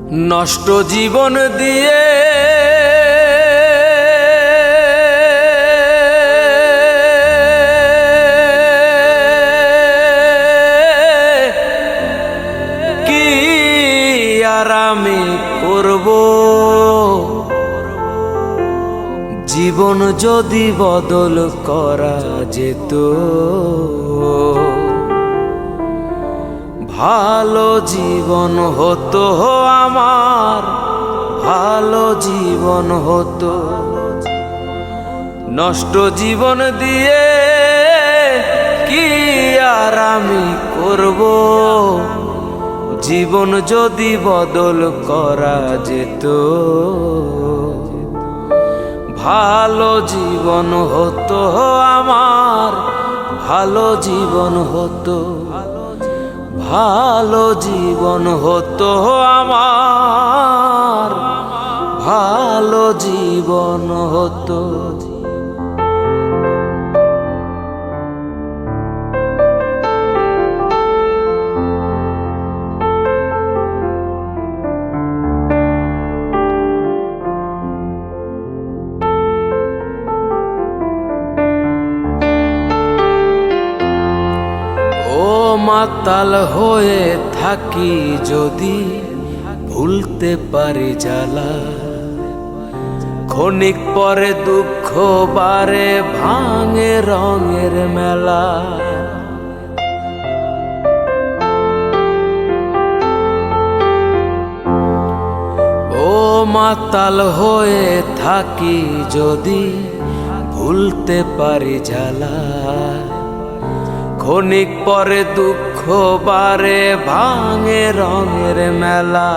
নষ্ট জীবন দিয়ে কি আর আমি করব, জীবন যদি বদল করা যেত, ভালো জীবন হতো আমার, ভালো জীবন হতো। নষ্ট জীবন দিয়ে কি আর আমি করব, জীবন যদি বদল করা যেত, ভালো জীবন হতো আমার, ভালো জীবন হতো, ভালো জীবন হতো আমার, ভালো জীবন হতো। মাতাল হয়ে থাকি যদি ভুলতে পারি জ্বালা, ক্ষণিক পরে দুঃখ বারে ভাঙে রঙের মেলা। ও মাতাল হয়ে থাকি যদি ভুলতে পারি জ্বালা, ক্ষণিক পরে দুঃখ বারে ভাঙে রঙের মেলা।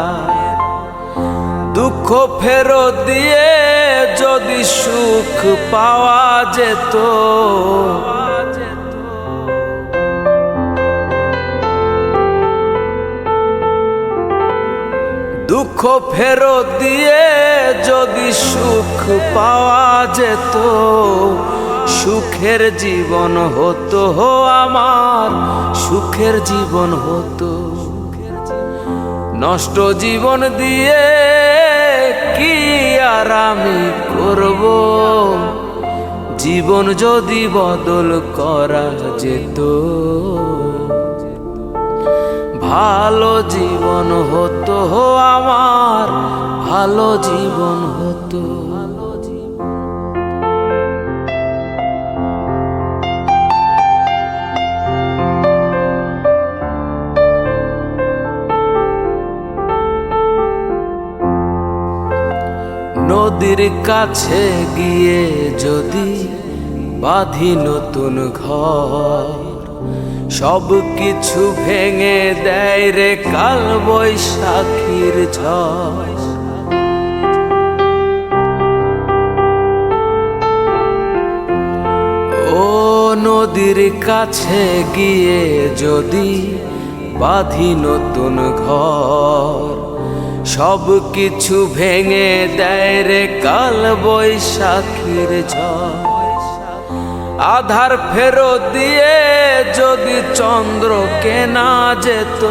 দুঃখ ফেরত দিয়ে যদি সুখ পাওয়া যেত, দুঃখ ফেরত দিয়ে যদি সুখ পাওয়া যেত, সুখের জীবন হতো আমার, সুখের জীবন হতো। নষ্ট জীবন দিয়ে কি আর আমি করব, জীবন যদি বদল করা যেত, ভালো জীবন হতো আমার, ভালো জীবন হতো। নদীর কাছে গিয়ে যদি বাঁধি নতুন ঘর, সব কিছু ভেঙে দেয় রে কাল বৈশাখীর ঝড়। ও নদীর কাছে গিয়ে যদি বাঁধি নতুন ঘর, সব কিছু ভেঙে দেয় রে কাল বৈশাখীর ঝড়। আধার ফেরত দিয়ে যদি চন্দ্র কেনা যেত,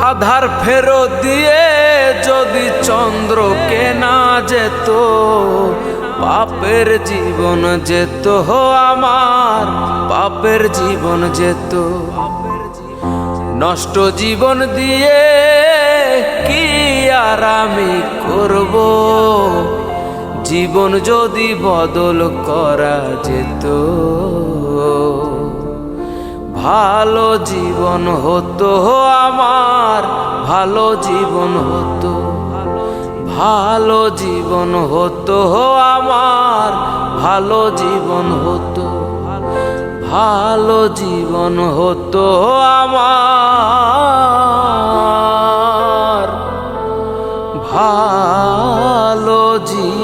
আধার ফেরত দিয়ে যদি চন্দ্র কেনা যেত, পাপের জীবন যেত আমার, পাপের জীবন যেত। নষ্ট জীবন দিয়ে কি আর আমি করব, জীবন যদি বদল করা যেত, ভালো জীবন হতো আমার, ভালো জীবন হতো, ভালো জীবন হতো আমার, ভালো জীবন হতো, ভালো জীবন হতো আমার, ভালো জীবন।